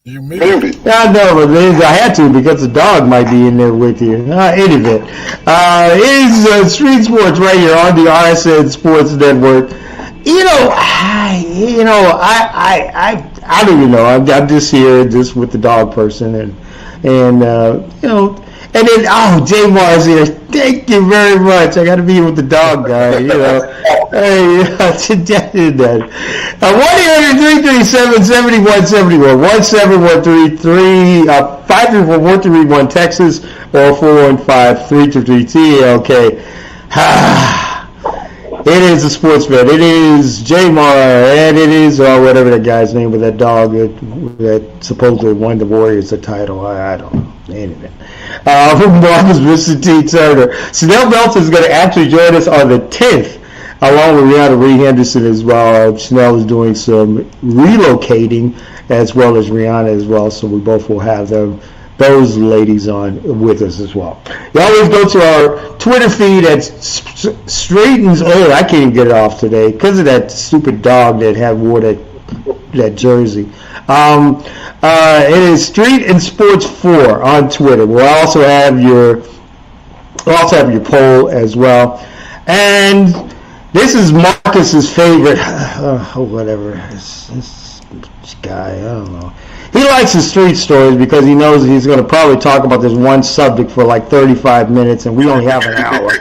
You muted. Yeah, I know, but I had to because the dog might be in there with you. Any event, it is Street Sports right here on the RSN Sports Network. I don't even know. I'm just here, just with the dog person, and and then, Jay Mars here. Thank you very much. I got to be here with the dog guy, Hey, that. 1-800-337-7171. 17133, 534-1331 Texas, or 415-323-TLK. It is the Sportsman. It is J Mar, and it is whatever that guy's name with that dog that supposedly won the Warriors the title. I don't know. Anyway, Marcus Mr. T. Turner. Chanel Belton is going to actually join us on the 10th, along with Rihanna Ree Henderson as well. Chanel is doing some relocating as well as Rihanna as well, so we both will have those ladies on with us as well. You always go to our Twitter feed at Straightens. Oh, I can't even get it off today because of that stupid dog that wore that jersey. It is Street and Sports 4 on Twitter. We'll also have your poll as well. And this is Marcus's favorite. Whatever. This guy, I don't know. He likes his street stories because he knows he's going to probably talk about this one subject for like 35 minutes, and we only have an hour.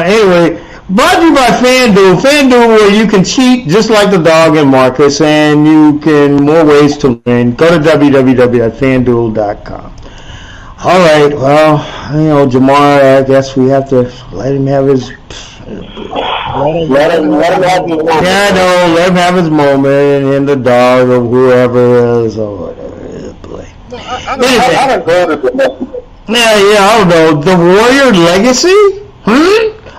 Anyway, brought to you by FanDuel. FanDuel, where you can cheat just like the dog and Marcus, and you can more ways to win. Go to www.fanduel.com. All right, well, Jamar, I guess we have to let him have his. Let him have his moment. Yeah, I know. Let him have his moment, and the dog or whoever is or whatever. Boy. I don't go to the. Yeah, I don't know. The Warrior Legacy?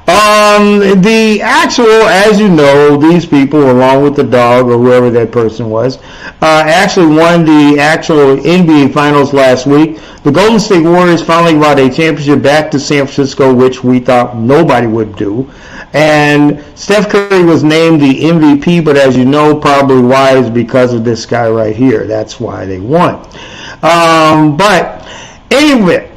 The actual, as you know, these people, along with the dog or whoever that person was, actually won the actual NBA Finals last week. The Golden State Warriors finally brought a championship back to San Francisco, which we thought nobody would do. And Steph Curry was named the MVP, but as you know, probably why is because of this guy right here. That's why they won. But anyway,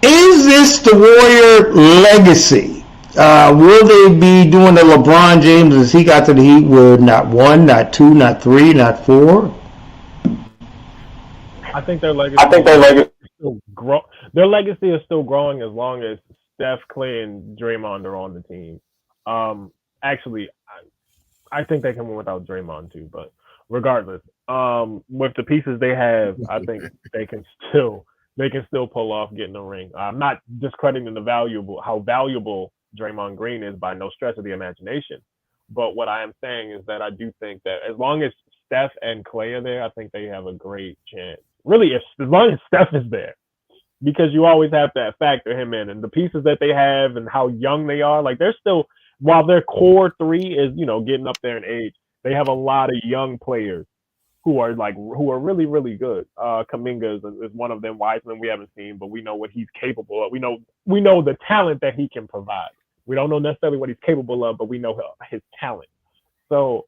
is this the Warrior legacy? Will they be doing the LeBron James as he got to the Heat with not 1, not 2, not 3, not 4? I think their legacy. Their legacy is still growing as long as Steph, Clay, and Draymond are on the team. Actually, I think they can win without Draymond too. But regardless, with the pieces they have, I think they can still pull off getting a ring. I'm not discrediting how valuable Draymond Green is by no stretch of the imagination. But what I am saying is that I do think that as long as Steph and Clay are there, I think they have a great chance. Really, as long as Steph is there, because you always have to factor him in, and the pieces that they have and how young they are. Like they're still, while their core three is getting up there in age, they have a lot of young players who are really, really good. Kuminga is one of them. Wiseman we haven't seen, but we know what he's capable of. We know the talent that he can provide. We don't know necessarily what he's capable of, but we know his talent. So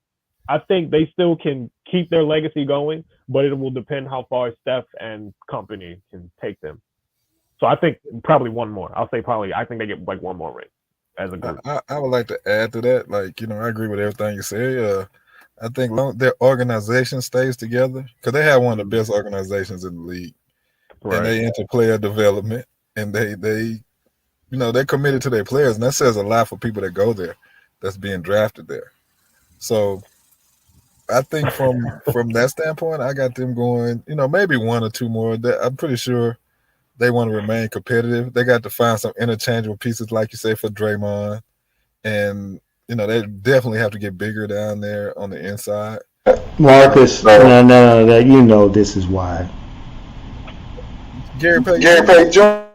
I think they still can keep their legacy going, but it will depend how far Steph and company can take them. So I think probably one more. I think they get like one more ring as a group. I would like to add to that. Like, I agree with everything you said. I think their organization stays together because they have one of the best organizations in the league. Right. And they into player development, and they they're committed to their players, and that says a lot for people that go there, that's being drafted there. So I think from that standpoint, I got them going, maybe one or two more. I'm pretty sure they want to remain competitive. They got to find some interchangeable pieces, like you say, for Draymond. And, they definitely have to get bigger down there on the inside. Marcus, no, this is why. Gary Payton Jr.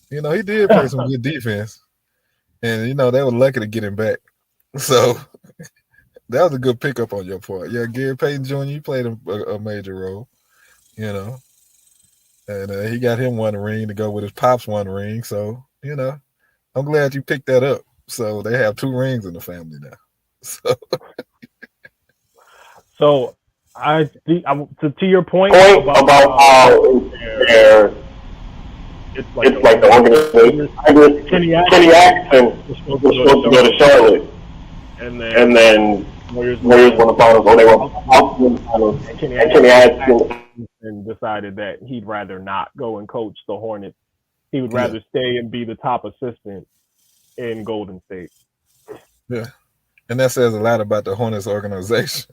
He did play some good defense. And, they were lucky to get him back. So that was a good pickup on your part. Yeah, Gary Payton Jr., he played a major role, And he got him one ring to go with his pops one ring. So, I'm glad you picked that up. So they have 2 rings in the family now. So To your point about how it's it's like the organization. Kenny Kenny Atkinson was was supposed supposed to go to Charlotte, and and then Warriors Warriors won the finals, or they were out in the finals, and and Kenny Atkinson. and decided that he'd rather not go and coach the Hornets. He would Yeah. rather stay and be the top assistant in Golden State. Yeah. And that says a lot about the Hornets organization.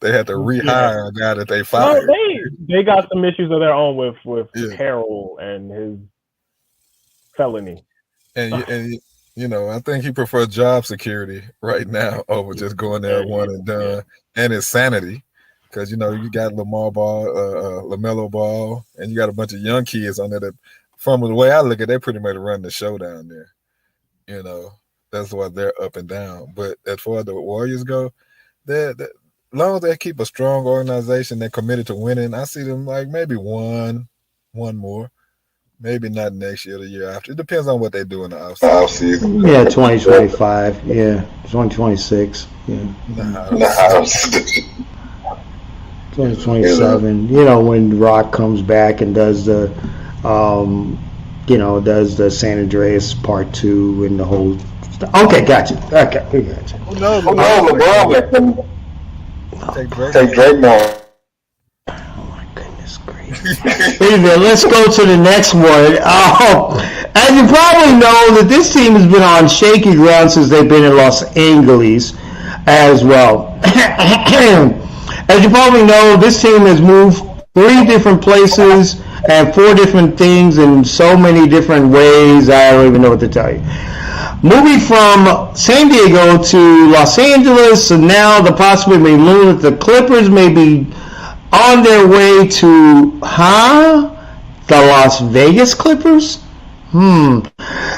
They had to rehire a guy that they fired. No, they got some issues of their own with Yeah. Carroll and his felony. And you know, I think he prefers job security right now over just going there one and done, and his sanity. Because you know you got Lamar Ball, LaMelo Ball, and you got a bunch of young kids on there that, from the way I look at it, they pretty much run the show down there. You know, that's why they're up and down. But as far as the Warriors go, as long as they keep a strong organization, they're committed to winning. I see them like maybe one more. Maybe not next year, the year after. It depends on what they do in the offseason. Yeah, 2025. Yeah, 2026. Yeah. 2027. You know, when Rock comes back and does the, does the San Andreas Part 2 and the whole. Okay, gotcha. Okay, we gotcha. No, LeBron take Drake more. Anyway, let's go to the next one. As you probably know, that this team has been on shaky ground since they've been in Los Angeles as well. As you probably know, this team has moved 3 different places and 4 different things in so many different ways, I don't even know what to tell you. Moving from San Diego to Los Angeles, and now the possibility that the Clippers may be on their way to, the Las Vegas Clippers? There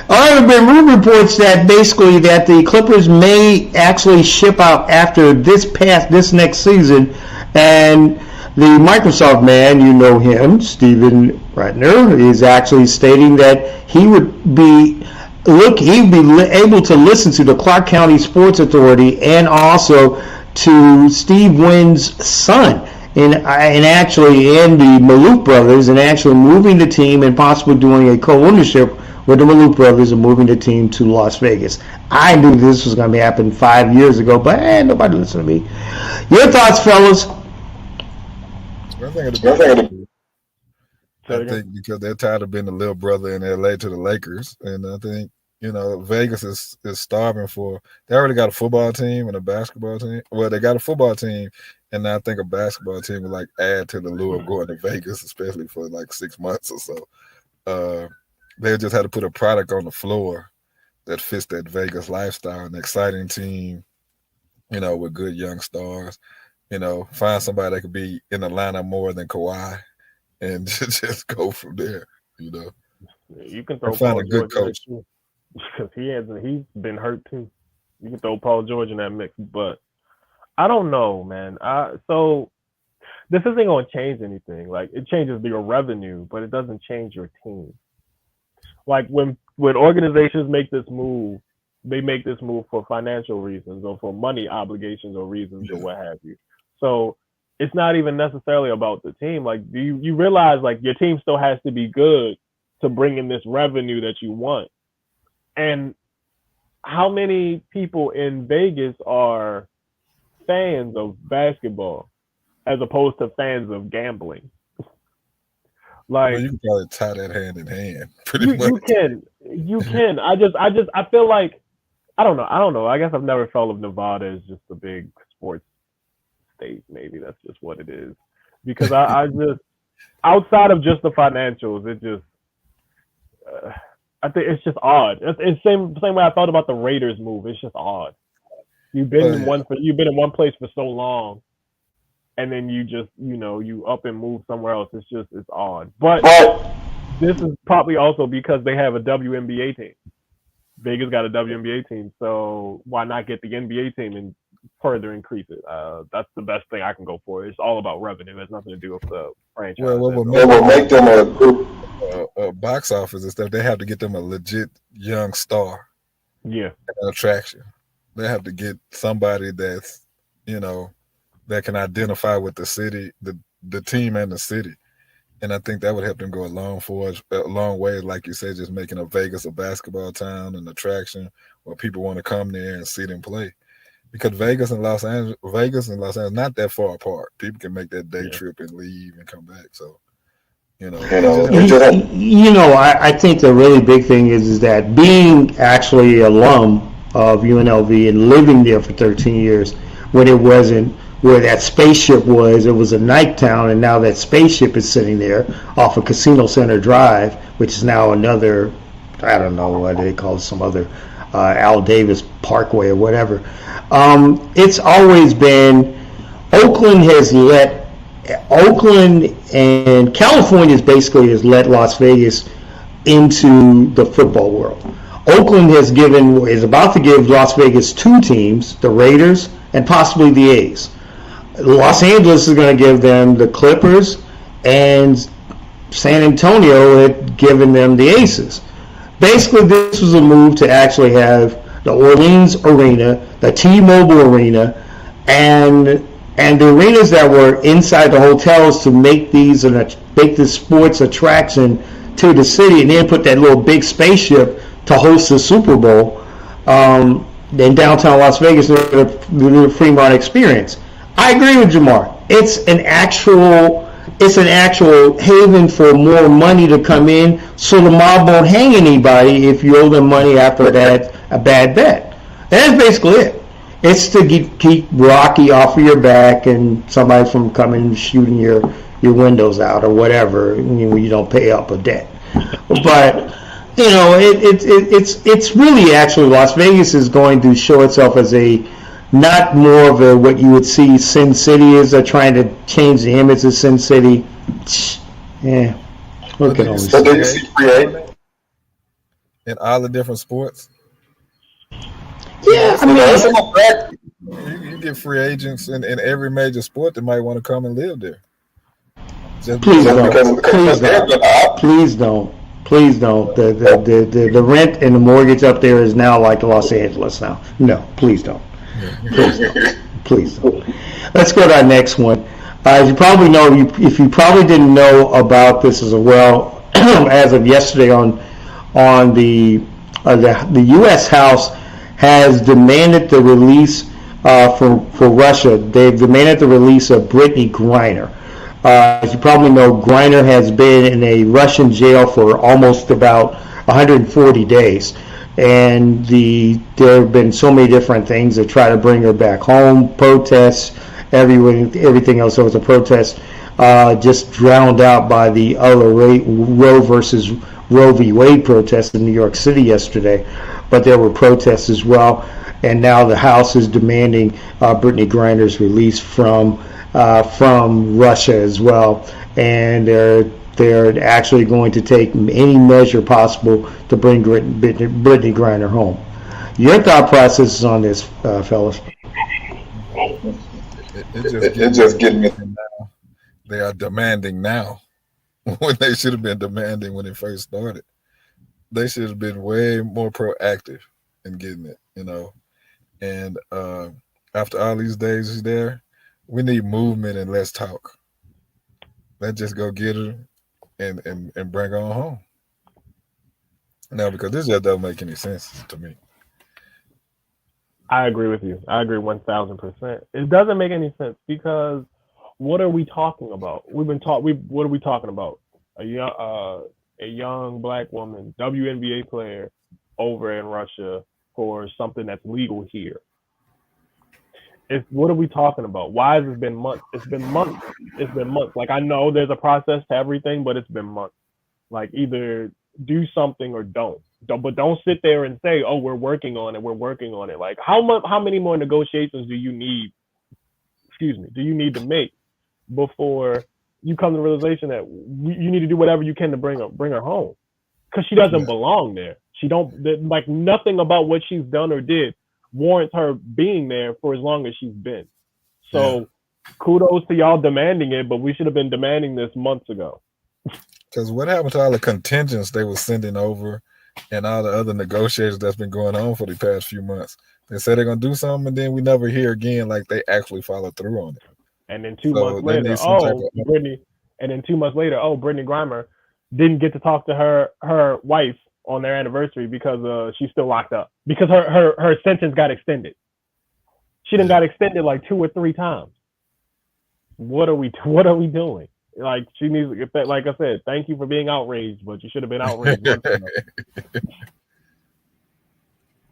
have been rumor reports that basically that the Clippers may actually ship out after this next season, and the Microsoft man, you know him, Steven Ratner, is actually stating that he would be able to listen to the Clark County Sports Authority and also to Steve Wynn's son. And the Maloof brothers, and actually moving the team and possibly doing a co-ownership with the Maloof brothers and moving the team to Las Vegas. I knew this was going to happen 5 years ago, but nobody listened to me. Your thoughts, fellas? I think because they're tired of being the little brother in LA to the Lakers, and I think Vegas is starving for. They already got a football team and a basketball team. Well, they got a football team. And I think a basketball team would add to the lure of going to Vegas, especially for 6 months or so. They just had to put a product on the floor that fits that Vegas lifestyle, an exciting team, with good young stars. Find somebody that could be in the lineup more than Kawhi, and just go from there. You can throw find Paul a good coach too, because he's been hurt too. You can throw Paul George in that mix, but. I don't know, man. So this isn't going to change anything. It changes your revenue, but it doesn't change your team. When organizations make this move, they make this move for financial reasons or for money obligations or reasons or what have you. So it's not even necessarily about the team. You realize your team still has to be good to bring in this revenue that you want. And how many people in Vegas are fans of basketball as opposed to fans of gambling? You can probably tie that hand in hand pretty much. You can. I feel like I don't know. I guess I've never felt of Nevada as just a big sports state. Maybe that's just what it is. Because I just outside of just the financials, it just I think it's just odd. It's same way I thought about the Raiders move. It's just odd. You've been in one place for so long, and then you just you up and move somewhere else. It's odd. But this is probably also because they have a WNBA team. Vegas got a WNBA team, so why not get the NBA team and further increase it? That's the best thing I can go for. It's all about revenue. It has nothing to do with the franchise. Well, what will make them a box office is that they have to get them a legit young star. Yeah, an attraction. They have to get somebody that's, that can identify with the city, the team and the city. And I think that would help them go a long way, like you said, just making a Vegas a basketball town, an attraction where people want to come there and see them play. Because Vegas and Los Angeles, not that far apart. People can make that day trip and leave and come back. So, I think the really big thing is that being actually alum of UNLV and living there for 13 years, when it wasn't where that spaceship was, it was a night town, and now that spaceship is sitting there off of Casino Center Drive, which is now another, I don't know what they call it, some other Al Davis Parkway or whatever. It's always been, Oakland and California has let Las Vegas into the football world. Oakland is about to give Las Vegas two teams, the Raiders and possibly the A's. Los Angeles is going to give them the Clippers, and San Antonio had given them the Aces. Basically, this was a move to actually have the Orleans Arena, the T-Mobile Arena, and the arenas that were inside the hotels to make this sports attraction to the city, and then put that little big spaceship to host the Super Bowl in downtown Las Vegas, the Fremont Experience. I agree with Jamar. It's an actual haven for more money to come in, so the mob won't hang anybody if you owe them money after a bad bet. That's basically it. It's to keep Rocky off of your back and somebody from coming and shooting your windows out or whatever when you don't pay up a debt. But it's really actually Las Vegas is going to show itself as not more of what you would see Sin City is. They're trying to change the image of Sin City. Yeah. What can always say? In all the different sports? Yeah, I mean, you get free agents in every major sport that might want to come and live there. Please don't. The rent and the mortgage up there is now like Los Angeles now. No, please don't. Please don't. Let's go to our next one. As you probably know, if you probably didn't know about this as well, as of yesterday on the U.S. House has demanded the release for Russia. They've demanded the release of Brittany Griner. As you probably know, Griner has been in a Russian jail for almost about 140 days. And there have been so many different things that try to bring her back home, protests, everything else. There was a protest just drowned out by the other Roe v. Wade protests in New York City yesterday. But there were protests as well. And now the House is demanding Brittany Griner's release from Russia as well. And they're actually going to take any measure possible to bring Brittany Griner home. Your thought process on this, fellas? It's just getting me now. They are demanding now when they should have been demanding when it first started. They should have been way more proactive in getting it, And after all these days there, we need movement and less talk. Let's just go get her and bring her on home. Now, because this just doesn't make any sense to me. I agree with you. I agree 1,000%. It doesn't make any sense because what are we talking about? What are we talking about? A young black woman, WNBA player, over in Russia for something that's legal here. What are we talking about? Why has it been months? It's been months. Like, I know there's a process to everything, but it's been months. Like, either do something or don't. But don't sit there and say, "Oh, we're working on it." Like, how many more negotiations do you need? Do you need to make before you come to the realization that you need to do whatever you can to bring her home? Because she doesn't belong there. Nothing about what she's done or did warrants her being there for as long as she's been. So kudos to y'all demanding it, but we should have been demanding this months ago. Because what happened to all the contingents they were sending over and all the other negotiations that's been going on for the past few months? They said they're going to do something, and then we never hear again like they actually follow through on it. And then 2 months later, Brittany Griner didn't get to talk to her wife on their anniversary because she's still locked up because her sentence got extended. She done got extended like 2 or 3 times. What are we doing? Like, she needs, like I said, thank you for being outraged, but you should have been outraged.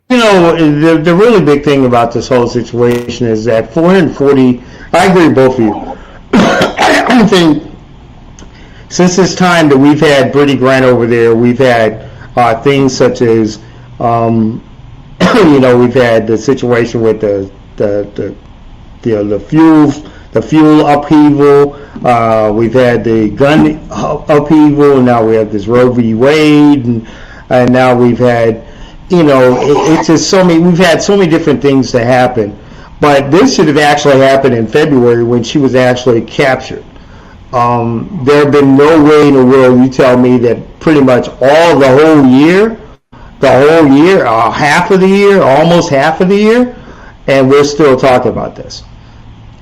You know, the really big thing about this whole situation is that 440. I agree with both of you. I think since this time that we've had Brittany Grant over there, we've had things such as, you know, we've had the situation with the fuel upheaval. We've had the gun upheaval, and now we have this Roe v. Wade, and now we've had, you know, it's just so many. We've had so many different things to happen, but this should have actually happened in February when she was actually captured. There have been no way in the world you tell me that pretty much the whole year, half of the year, almost half of the year, and we're still talking about this.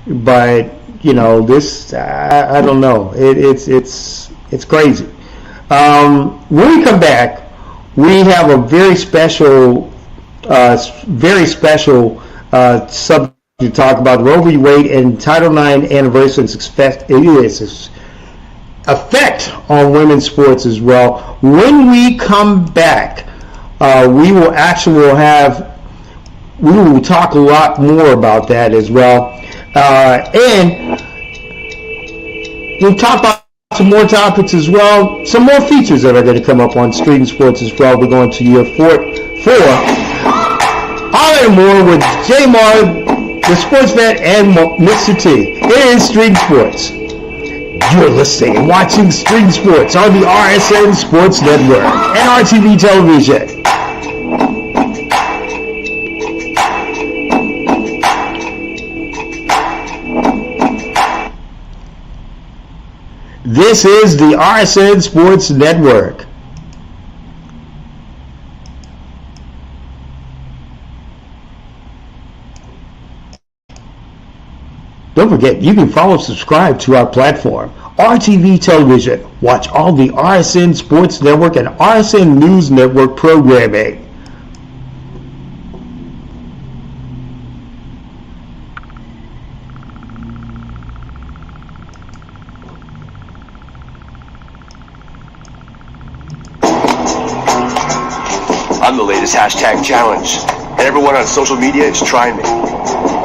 But you know, this I don't know. It's crazy. When we come back, we have a very special subject to talk about: Roe v. Wade and Title IX anniversary effect on women's sports as well. When we come back, we will talk a lot more about that as well. And we'll talk about some more topics as well, some more features that are going to come up on Street and Sports as well. We're going to year 4. All and more with J. Mar, the sports vet, and Mr. T. It is Street and Sports. You're listening and watching Street and Sports on the RSN Sports Network and RTV Television. This is the RSN Sports Network. Don't forget, you can follow and subscribe to our platform, RTV Television. Watch all the RSN Sports Network and RSN News Network programming. I'm the latest hashtag challenge, and everyone on social media is trying me.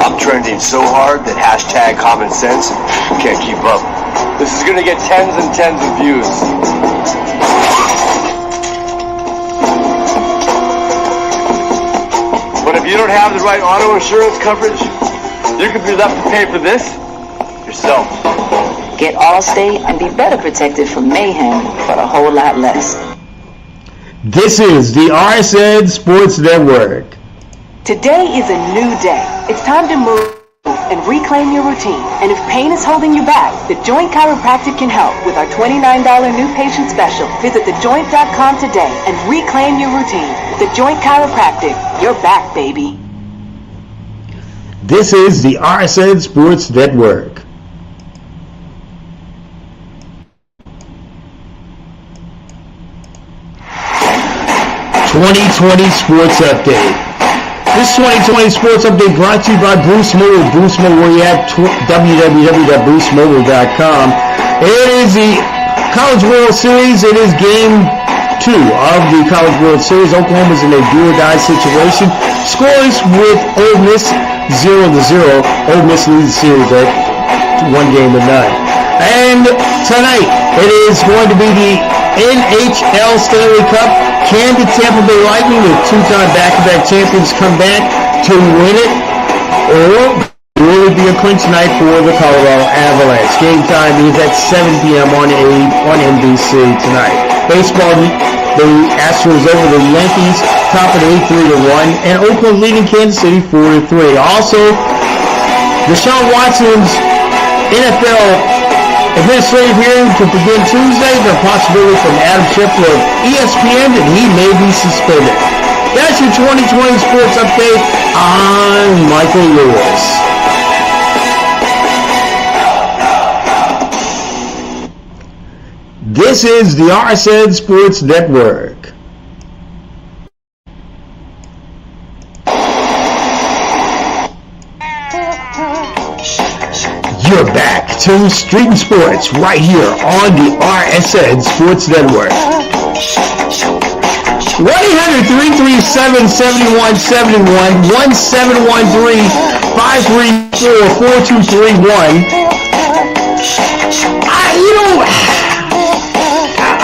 I'm trending so hard that hashtag common sense can't keep up. This is gonna get tens and tens of views. But if you don't have the right auto insurance coverage, you're gonna be left to pay for this yourself. Get Allstate and be better protected from mayhem for a whole lot less. This is the RSN Sports Network. Today is a new day. It's time to move and reclaim your routine. And if pain is holding you back, The Joint Chiropractic can help with our $29 new patient special. Visit thejoint.com today and reclaim your routine. The Joint Chiropractic, you're back, baby. This is the RSN Sports Network. '20 Sports Update. This 2020 Sports Update brought to you by Bruce Mobile. Bruce Mobile, where you have www.brucemobile.com. It is the College World Series. It is Game 2 of the College World Series. Oklahoma's in a do-or-die situation. Scores with Ole Miss 0-0. Ole Miss leads the series at 1-0. And tonight, it is going to be the NHL Stanley Cup. Candid Tampa Bay Lightning, with two-time back-to-back champions, come back to win it, or will it be a clinch night for the Colorado Avalanche? Game time is at 7 p.m. on NBC tonight. Baseball, the Astros over the Yankees, top at 8-3-1, and Oakland leading Kansas City 4-3. Also, Deshaun Watson's NFL administrative hearing to begin Tuesday. The possibility from Adam Schefter of ESPN that he may be suspended. That's your 2020 Sports Update. I'm Michael Lewis. This is the RSN Sports Network. You're back to Street and Sports right here on the RSN Sports Network. 1-800-337-7171, 1713-534-4231.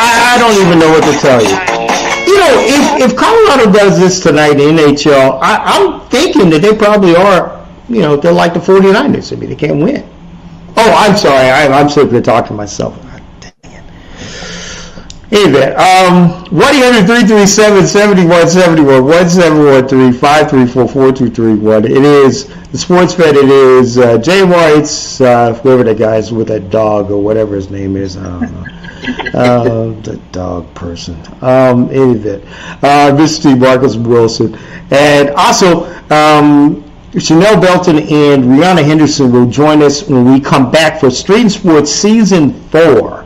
I don't even know what to tell you. If Colorado does this tonight in NHL, I'm thinking that they probably are, they're like the 49ers. I mean, they can't win. Oh, I'm sorry. I'm sitting there talking to myself. God dang it. Anyway, 1-800-337-7171, 1713-534-4231. It is the Sports Fed. It is Jay White's, whoever that guy is with that dog or whatever his name is. I don't know. The dog person. Anyway, Mr. Steve Marcus Wilson. And also, Chanel Belton and Rihanna Henderson will join us when we come back for Street and Sports Season 4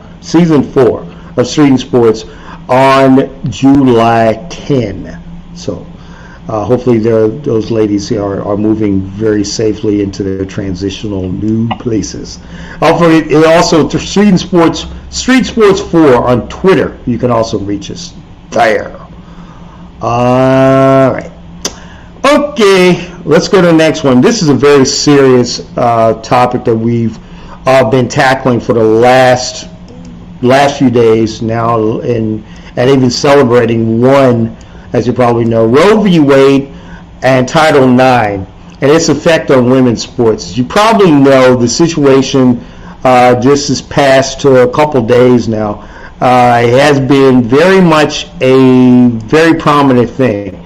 of Street and Sports on July 10. So hopefully those ladies are moving very safely into their transitional new places. Also, Street Sports 4 on Twitter. You can also reach us there. All right. Okay, let's go to the next one. This is a very serious topic that we've been tackling for the last few days now, and even celebrating one, as you probably know, Roe v. Wade and Title IX and its effect on women's sports. As you probably know, the situation just this past a couple days now it has been very much a very prominent thing.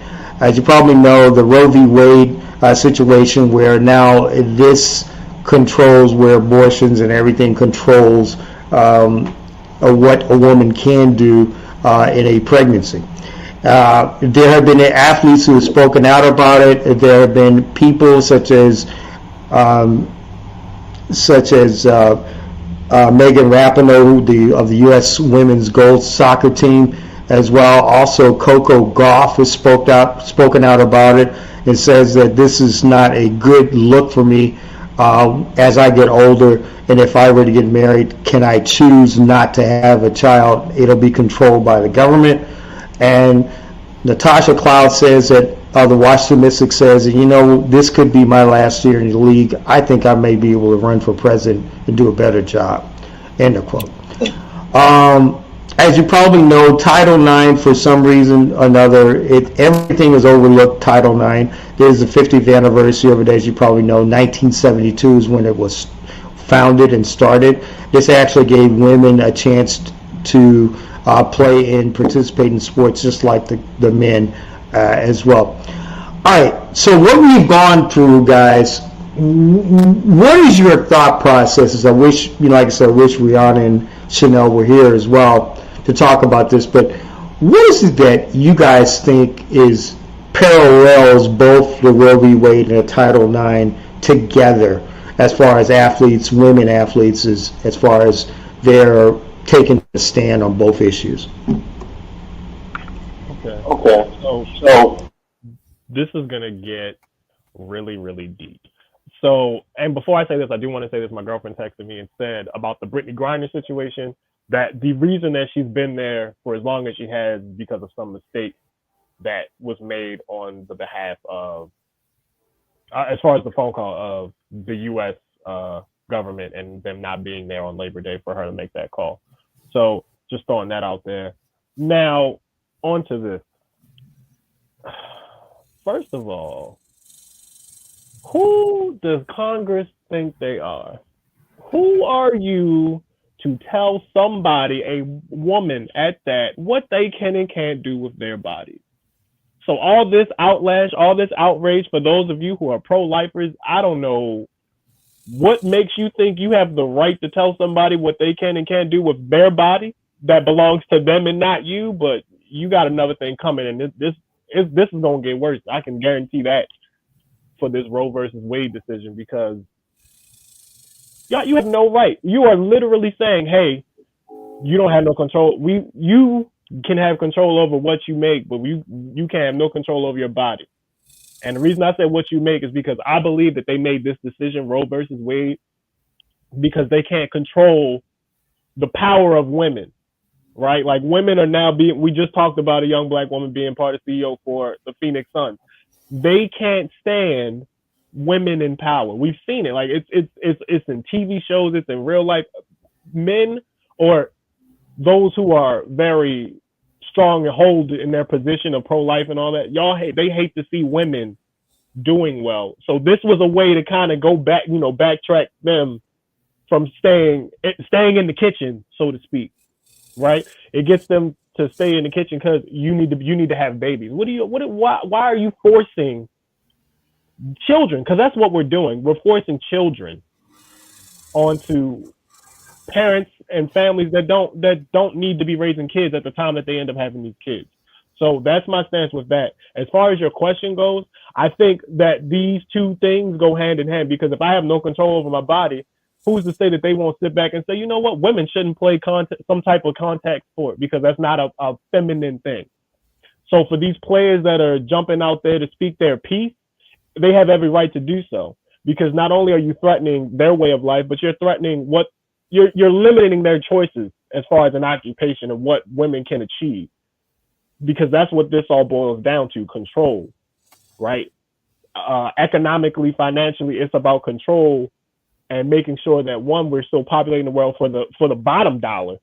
As you probably know, the Roe v. Wade situation, where now this controls where abortions and everything controls what a woman can do in a pregnancy. There have been athletes who have spoken out about it. There have been people such as Megan Rapinoe of the U.S. Women's Gold Soccer Team, as well. Also, Coco Gauff has spoken out about it and says that this is not a good look for me as I get older, and if I were to get married, can I choose not to have a child? It'll be controlled by the government. And Natasha Cloud says that the Washington Mystics says, this could be my last year in the league. I think I may be able to run for president and do a better job. End of quote. As you probably know, Title IX, for some reason or another, everything is overlooked. Title IX. There's the 50th anniversary of it, as you probably know. 1972 is when it was founded and started. This actually gave women a chance to play and participate in sports just like the men as well. All right, so what we've gone through, guys, what is your thought processes? I wish, like I said, I wish Rihanna and Chanel were here as well to talk about this, but what is it that you guys think is parallels both the Roe v. Wade and the Title IX together as far as athletes, women athletes, as far as they're taking a stand on both issues? Okay. So this is going to get really, really deep. So, and before I say this, I do want to say this. My girlfriend texted me and said about the Brittany Griner situation, that the reason that she's been there for as long as she has because of some mistake that was made on the behalf of, as far as the phone call of the U.S. Government and them not being there on Labor Day for her to make that call. So just throwing that out there. Now, on to this. First of all, who does Congress think they are? Who are you to tell somebody, a woman at that, what they can and can't do with their bodies? So all this outlash, all this outrage, for those of you who are pro-lifers, I don't know what makes you think you have the right to tell somebody what they can and can't do with their body that belongs to them and not you, but you got another thing coming, and this is going to get worse. I can guarantee that for this Roe versus Wade decision, because you have no right. You are literally saying, hey, you don't have no control. You can have control over what you make, but you can't have no control over your body. And the reason I say what you make is because I believe that they made this decision, Roe versus Wade, because they can't control the power of women, right? Like women are now we just talked about a young black woman being part of CEO for the Phoenix Suns. They can't stand women in power. We've seen it. Like it's in TV shows, it's in real life. Men or those who are very strong and hold in their position of pro-life and all that, they hate to see women doing well. So this was a way to kind of go back, backtrack them from staying in the kitchen, so to speak, right? It gets them to stay in the kitchen because you need to have babies. Why are you forcing children? Because that's what we're doing. We're forcing children onto parents and families that don't need to be raising kids at the time that they end up having these kids. So that's my stance with that. As far as your question goes, I think that these two things go hand in hand, because if I have no control over my body, who's to say that they won't sit back and say, you know what, women shouldn't play some type of contact sport because that's not a feminine thing. So for these players that are jumping out there to speak their piece, they have every right to do so, because not only are you threatening their way of life, but you're threatening you're limiting their choices as far as an occupation and what women can achieve, because that's what this all boils down to: control, right? Economically, financially, it's about control and making sure that, one, we're still populating the world for the bottom dollar,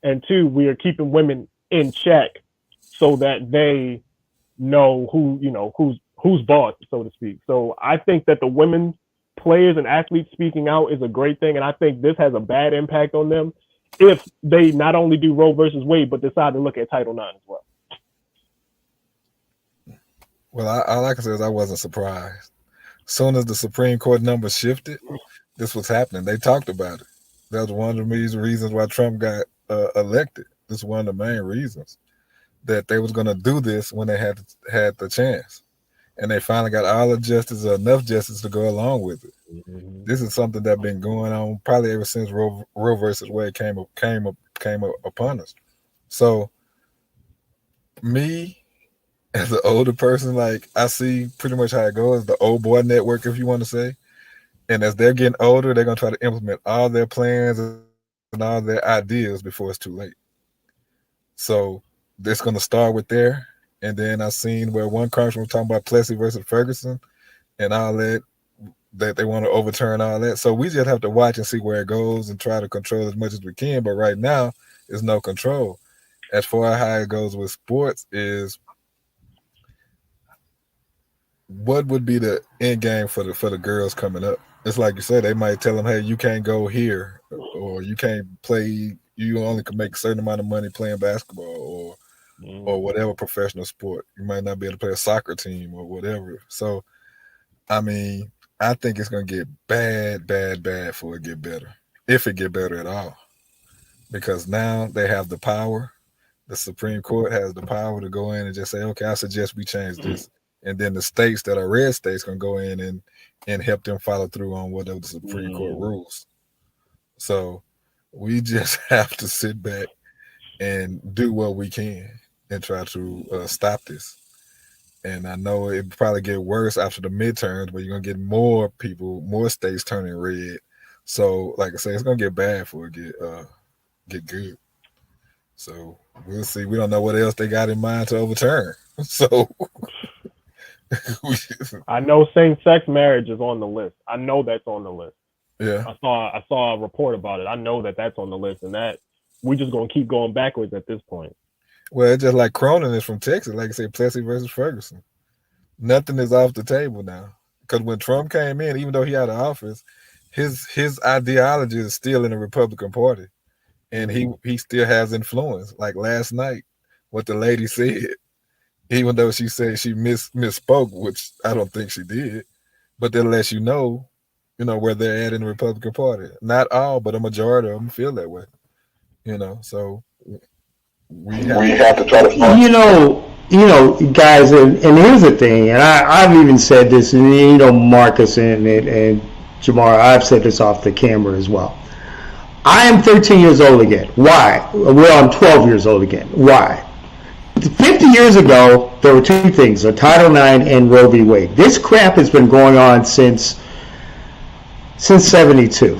and two, we are keeping women in check so that they know who's boss, so to speak. So I think that the women players and athletes speaking out is a great thing, and I think this has a bad impact on them if they not only do Roe versus Wade but decide to look at Title IX as well. Well, I like I said, I wasn't surprised. As soon as the Supreme Court numbers shifted, this was happening. They talked about it. That was one of the reasons why Trump got elected. This is one of the main reasons that they was going to do this when they had the chance. And they finally got all the justice, or enough justice, to go along with it. Mm-hmm. This is something that's been going on probably ever since Roe versus Wade came upon us. So, me as an older person, like, I see pretty much how it goes. The old boy network, if you want to say. And as they're getting older, they're going to try to implement all their plans and all their ideas before it's too late. So, this going to start with there. And then I seen where one congressman was talking about Plessy versus Ferguson and all that they want to overturn all that. So we just have to watch and see where it goes and try to control as much as we can. But right now, there's no control. As far as how it goes with sports is, what would be the end game for the girls coming up? It's like you said, they might tell them, hey, you can't go here, or you can't play, you only can make a certain amount of money playing basketball or whatever professional sport. You might not be able to play a soccer team or whatever. So, I mean, I think it's going to get bad before it get better, if it get better at all. Because now they have the power. The Supreme Court has the power to go in and just say, okay, I suggest we change this. And then the states that are red states can go in and help them follow through on whatever the Supreme Court rules. So we just have to sit back and do what we can and try to stop this. And I know it probably get worse after the midterms, but you're going to get more people, more states turning red. So, like I said, it's going to get bad before it get good. So we'll see. We don't know what else they got in mind to overturn. So I know same-sex marriage is on the list. I know that's on the list. Yeah. I saw a report about it. I know that's on the list, and that we're just going to keep going backwards at this point. Well, it's just like Cronin is from Texas, like I said, Plessy versus Ferguson. Nothing is off the table now. Because when Trump came in, even though he had an office, his ideology is still in the Republican Party. And he still has influence. Like last night, what the lady said, even though she said she misspoke, which I don't think she did, but that lets you know where they're at in the Republican Party. Not all, but a majority of them feel that way. So we have to try to find. Guys, and here's the thing, and I've even said this, and Marcus and Jamar, I've said this off the camera as well. I am 13 years old again. Why? Well, I'm 12 years old again. Why? 50 years ago, there were two things, Title IX and Roe v. Wade. This crap has been going on since 72,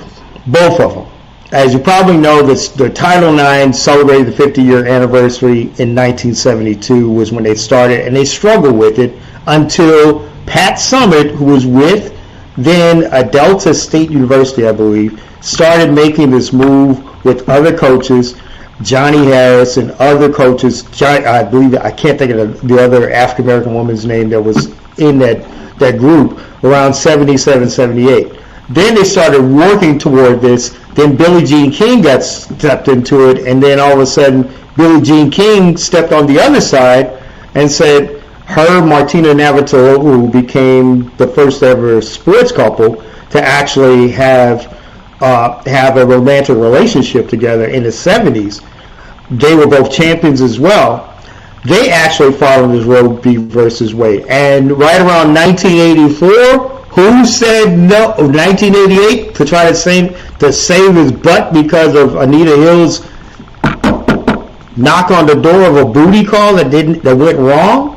both of them. As you probably know, the Title IX celebrated the 50-year anniversary in 1972 was when they started, and they struggled with it until Pat Summitt, who was with then Delta State University, I believe, started making this move with other coaches, Johnny Harris and other coaches. I believe, I can't think of the other African-American woman's name that was in that group around 77, 78. Then they started working toward this. Then Billie Jean King stepped into it, and then all of a sudden Billie Jean King stepped on the other side and said her, Martina Navratilova, who became the first ever sports couple to actually have a romantic relationship together in the 70s. They were both champions as well. They actually followed this Roe v. versus Wade. And right around 1984, who said no? 1988 to try to save his butt because of Anita Hill's knock on the door of a booty call that went wrong?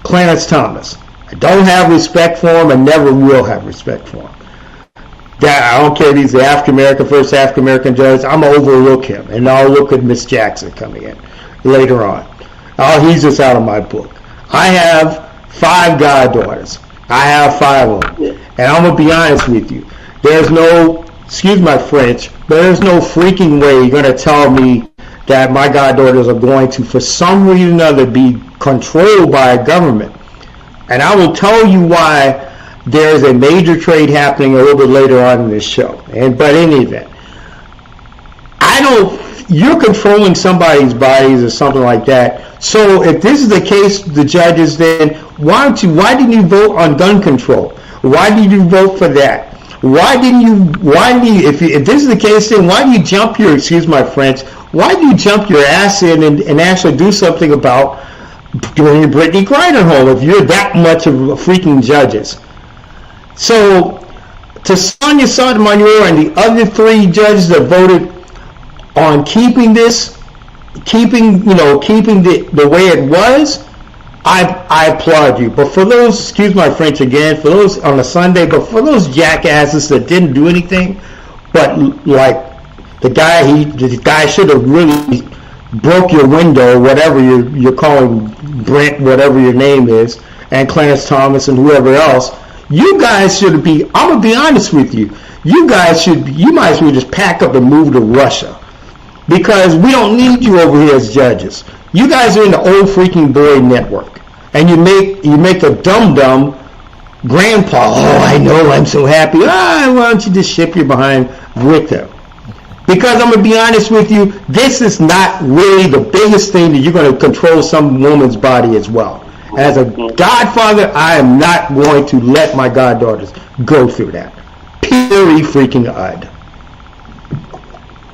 Clarence Thomas. I don't have respect for him and never will have respect for him. That I don't care if he's the first African American judge. I'm gonna overlook him, and I'll look at Miss Jackson coming in later on. Oh, he's just out of my book. I have 5 goddaughters. I have 5 of them, and I'm gonna be honest with you. There's no, excuse my French, but there's no freaking way you're gonna tell me that my goddaughters are going to, for some reason or another, be controlled by a government. And I will tell you why. There's a major trade happening a little bit later on in this show. But in any event, you're controlling somebody's bodies or something like that. So if this is the case, the judges, then why didn't you vote on gun control? Why did you vote for that? If this is the case, then why do you jump your, excuse my French, why do you jump your ass in and actually do something about bringing Brittany Griner home if you're that much of a freaking judges? So, to Sonia Sotomayor and the other 3 judges that voted on keeping the way it was, I applaud you. But for those, excuse my French again, for those on a Sunday, but for those jackasses that didn't do anything, but like the guy should have really broke your window, whatever you're calling Brent, whatever your name is, and Clarence Thomas and whoever else. You guys should be, I'm going to be honest with you, you might as well just pack up and move to Russia. Because we don't need you over here as judges. You guys are in the old freaking boy network. And you make a dumb grandpa, oh, I know, I'm so happy. Why don't you just ship your behind with them? Because I'm going to be honest with you, this is not really the biggest thing that you're going to control some woman's body as well. As a godfather, I am not going to let my goddaughters go through that. Period freaking odd.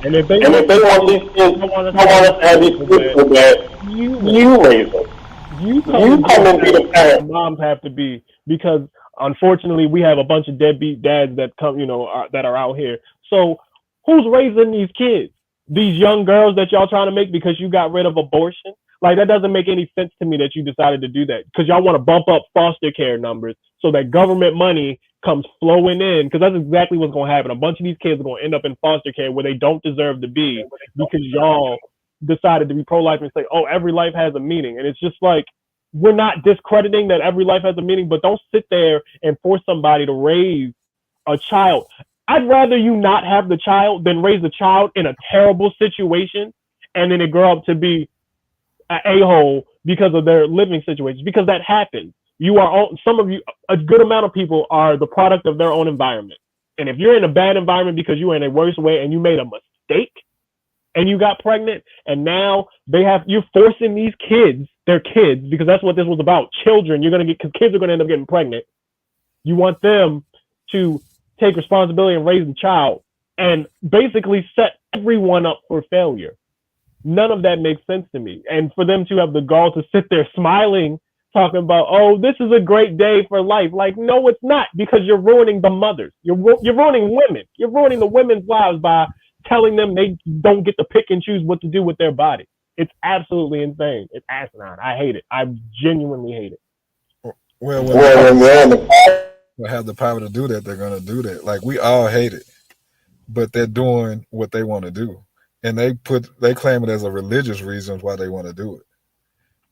And if they want these kids, don't want us to have these kids so bad, you raise them. You come and be the parent. Moms have to be, because unfortunately we have a bunch of deadbeat dads that come, that are out here. So who's raising these kids? These young girls that y'all trying to make because you got rid of abortion? Like, that doesn't make any sense to me that you decided to do that, because y'all want to bump up foster care numbers so that government money comes flowing in, because that's exactly what's going to happen. A bunch of these kids are going to end up in foster care where they don't deserve to be because y'all decided to be pro-life and say, oh, every life has a meaning. And it's just like, we're not discrediting that every life has a meaning, but don't sit there and force somebody to raise a child. I'd rather you not have the child than raise a child in a terrible situation and then it grow up to be an a-hole because of their living situations, because that happens. A good amount of people are the product of their own environment. And if you're in a bad environment because you were in a worse way and you made a mistake and you got pregnant, and now you're forcing these kids, they're kids, because that's what this was about. Children, because kids are going to end up getting pregnant. You want them to take responsibility and raise the child and basically set everyone up for failure. None of that makes sense to me. And for them to have the gall to sit there smiling, talking about, oh, this is a great day for life. Like, no, it's not, because you're ruining the mothers. You're ruining women. You're ruining the women's lives by telling them they don't get to pick and choose what to do with their body. It's absolutely insane. It's asinine. I hate it. I genuinely hate it. Well, when they have the power to do that, they're going to do that. Like, we all hate it, but they're doing what they want to do, and they claim it as a religious reason why they want to do it.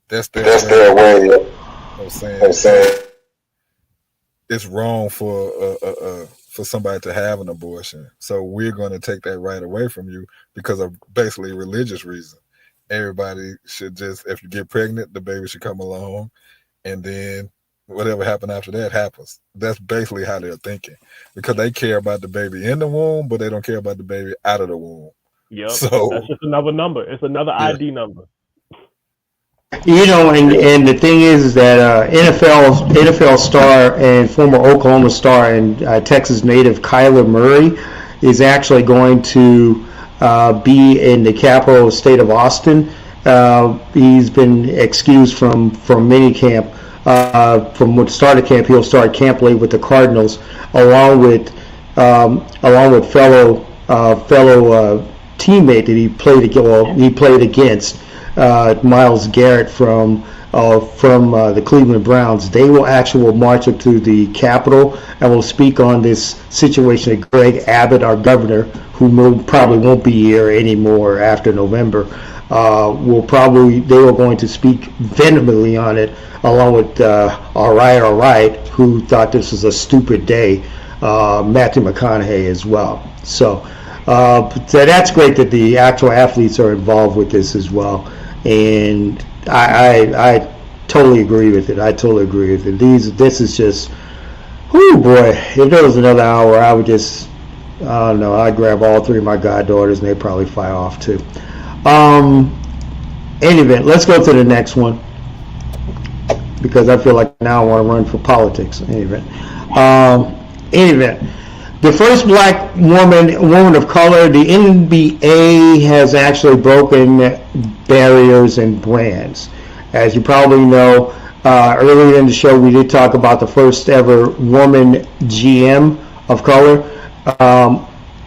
That's their way of saying it's wrong for somebody to have an abortion. So we're going to take that right away from you because of basically religious reason. Everybody should just, if you get pregnant, the baby should come along, and then whatever happened after that happens. That's basically how they're thinking, because they care about the baby in the womb, but they don't care about the baby out of the womb. Yep. So that's just another number. It's another ID number. You know, and the thing is that NFL star and former Oklahoma star and Texas native Kyler Murray is actually going to be in the capital state of Austin. He's been excused from minicamp. From the start of camp, he'll start camp late with the Cardinals, along with fellow teammate that he played against, Myles Garrett from the Cleveland Browns. They will actually march up to the Capitol and will speak on this situation that Greg Abbott, our governor, who probably won't be here anymore after November, they were going to speak vehemently on it, along with all right, who thought this was a stupid day, Matthew McConaughey as well. So that's great that the actual athletes are involved with this as well, and I totally agree with it. This is just, oh boy, if there was another hour, I would just, I don't know, I'd grab all three of my goddaughters and they'd probably fly off too. Anyway, let's go to the next one, because I feel like now I want to run for politics. Anyway, the first black woman of color, the NBA has actually broken barriers and brands. As you probably know, earlier in the show we did talk about the first ever woman GM of color.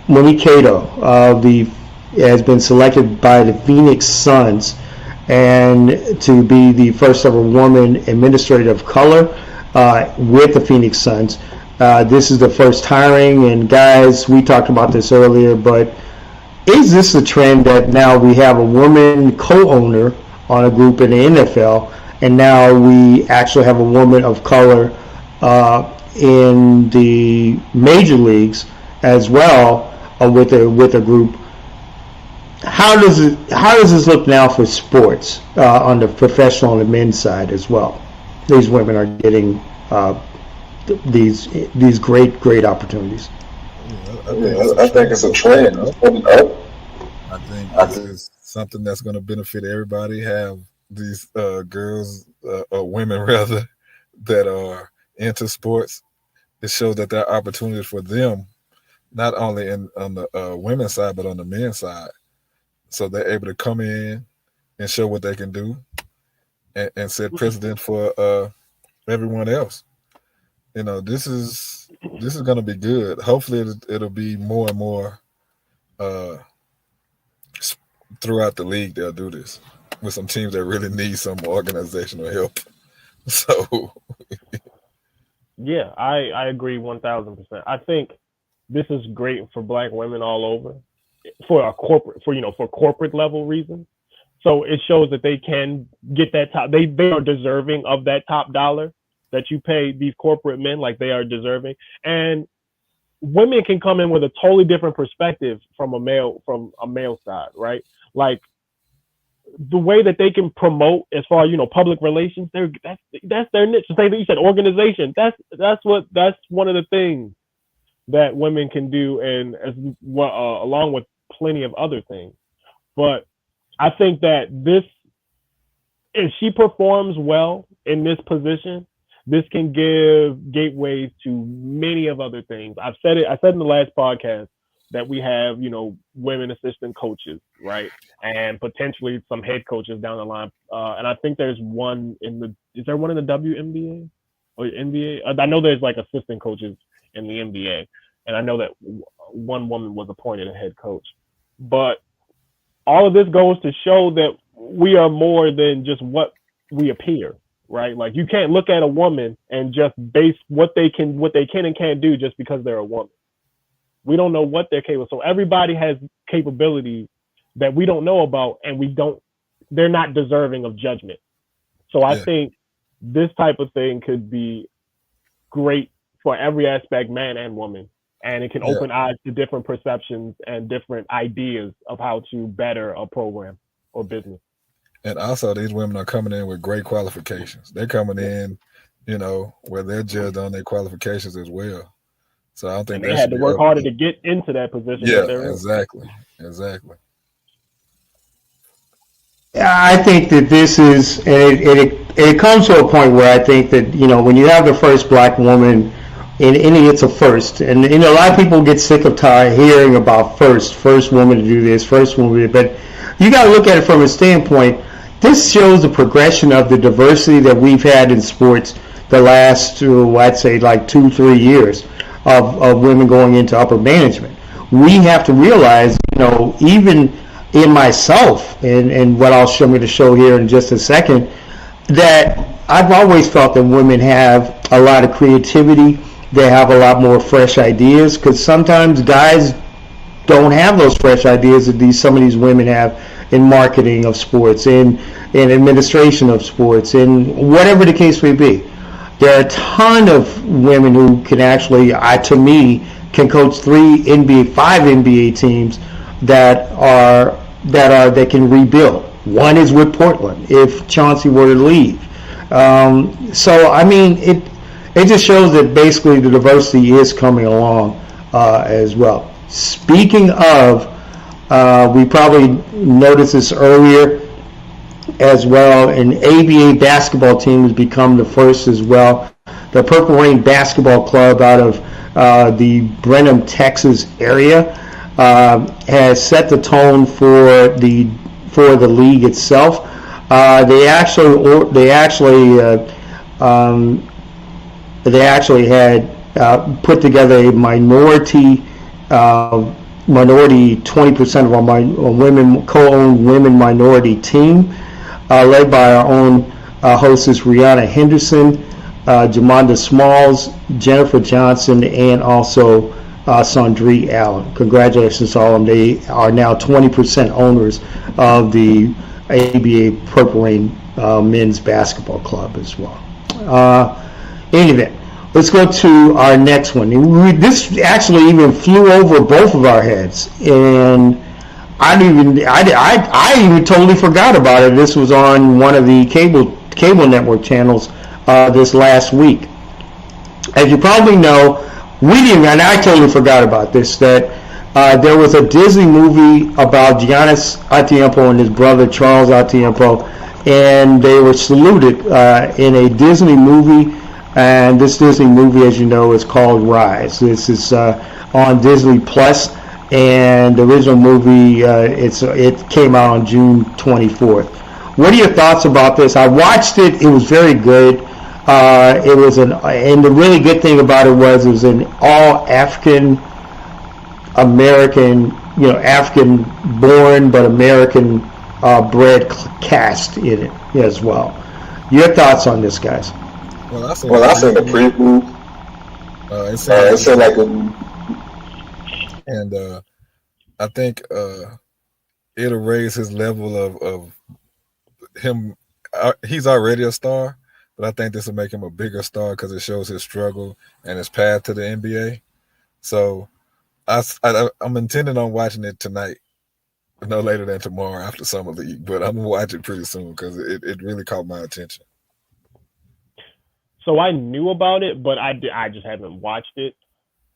Monique Cato has been selected by the Phoenix Suns and to be the first ever woman administrator of color with the Phoenix Suns. This is the first hiring, and guys, we talked about this earlier, but is this a trend that now we have a woman co-owner on a group in the NFL, and now we actually have a woman of color in the major leagues as well, with a group? How does this look now for sports on the professional and the men's side as well? These women are getting these great opportunities. I think it's a trend. I think it's something that's going to benefit everybody. Have these girls or women rather that are into sports. It shows that there are opportunities for them, not only on the women's side but on the men's side. So they're able to come in and show what they can do and set precedent for everyone else. You know, this is going to be good. Hopefully it'll be more and more throughout the league. They'll do this with some teams that really need some organizational help. So yeah, I agree 1,000%. I think this is great for black women all over for corporate level reasons. So it shows that they can get that top. They are deserving of that top dollar that you pay these corporate men, like they are deserving. And women can come in with a totally different perspective from a male side, right? Like the way that they can promote as far as, public relations, that's their niche. The same thing you said, organization. That's one of the things that women can do, and as well, along with plenty of other things. But I think that if she performs well in this position, this can give gateways to many of other things. I said in the last podcast that we have, women assistant coaches, right? And potentially some head coaches down the line. And I think there's one is there one in the WNBA or NBA? I know there's like assistant coaches in the NBA. And I know that one woman was appointed a head coach. But all of this goes to show that we are more than just what we appear, right? Like you can't look at a woman and just base what they can and can't do just because they're a woman. We don't know what they're capable. So everybody has capabilities that we don't know about, and they're not deserving of judgment. So I think this type of thing could be great for every aspect, man and woman. And it can open eyes to different perceptions and different ideas of how to better a program or business. And also, these women are coming in with great qualifications. They're coming in, where they're judged on their qualifications as well. So I don't think they had to work harder to get into that position. Yeah, exactly. I think that this is, and it comes to a point where I think that, when you have the first black woman, and it's a first, and a lot of people get sick of hearing about first woman to do this, first woman to do that, but you got to look at it from a standpoint. This shows the progression of the diversity that we've had in sports the last, I'd say, like 2-3 years of women going into upper management. We have to realize, even in myself, and what I'm going to show here in just a second, that I've always felt that women have a lot of creativity. They have a lot more fresh ideas, because sometimes guys don't have those fresh ideas that some of these women have in marketing of sports, in administration of sports, in whatever the case may be. There are a ton of women who can actually, to me, can coach 5 NBA teams that can rebuild. One is with Portland if Chauncey were to leave. So I mean, it just shows that basically the diversity is coming along as well. Speaking of, we probably noticed this earlier as well. An ABA basketball team has become the first as well. The Purple Rain Basketball Club out of the Brenham, Texas area has set the tone for the league itself. They actually had put together a minority 20% of our women co-owned women minority team, led by our own hostess Rihanna Henderson, Jamonda Smalls, Jennifer Johnson, and also Sondre Allen. Congratulations to all of them. They are now 20% owners of the ABA Purple Rain Men's Basketball Club as well. Anyway, let's go to our next one. This actually even flew over both of our heads, and I even totally forgot about it. This was on one of the cable network channels this last week. As you probably know, and I totally forgot about this, that there was a Disney movie about Giannis Antetokounmpo and his brother Charles Antetokounmpo, and they were saluted in a Disney movie. And this Disney movie, as you know, is called Rise. This is on Disney Plus, and the original movie it came out on June 24th. What are your thoughts about this? I watched it. It was very good. And the really good thing about it was an all African American, African born but American bred cast in it as well. Your thoughts on this, guys? Well, I seen the preview. It said like and I think it'll raise his level of him. He's already a star, but I think this will make him a bigger star because it shows his struggle and his path to the NBA. So I'm intending on watching it tonight, no later than tomorrow after Summer League, but I'm gonna watch it pretty soon because it really caught my attention. So I knew about it, but I just haven't watched it.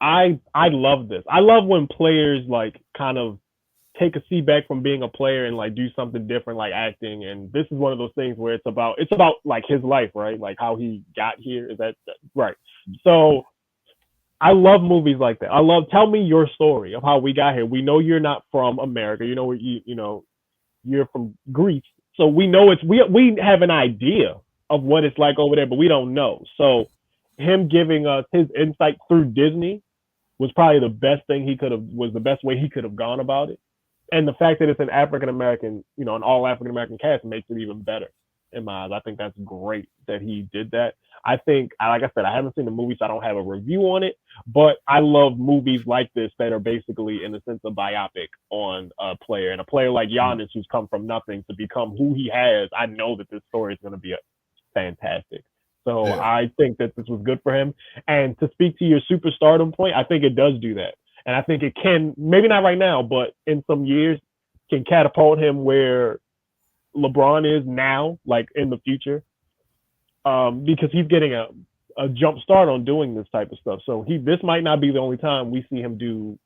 I love this. I love when players like kind of take a seat back from being a player and like do something different, like acting. And this is one of those things where it's about like his life, right? Like how he got here. Is that right? So I love movies like that. Tell me your story of how we got here. We know you're not from America. You're from Greece. So we know we have an idea of what it's like over there, but we don't know. So him giving us his insight through Disney was probably the best way he could have gone about it. And the fact that it's an African American, an all African American cast makes it even better in my eyes. I think that's great that he did that. I think, like I said, I haven't seen the movie, so I don't have a review on it. But I love movies like this that are basically, in the sense of biopic on a player. And a player like Giannis, who's come from nothing to become who he has, I know that this story is going to be fantastic. So yeah. I think that this was good for him. And to speak to your superstardom point, I think it does do that. And I think it can, maybe not right now, but in some years, can catapult him where LeBron is now, like in the future. Because he's getting a jump start on doing this type of stuff. So this might not be the only time we see him do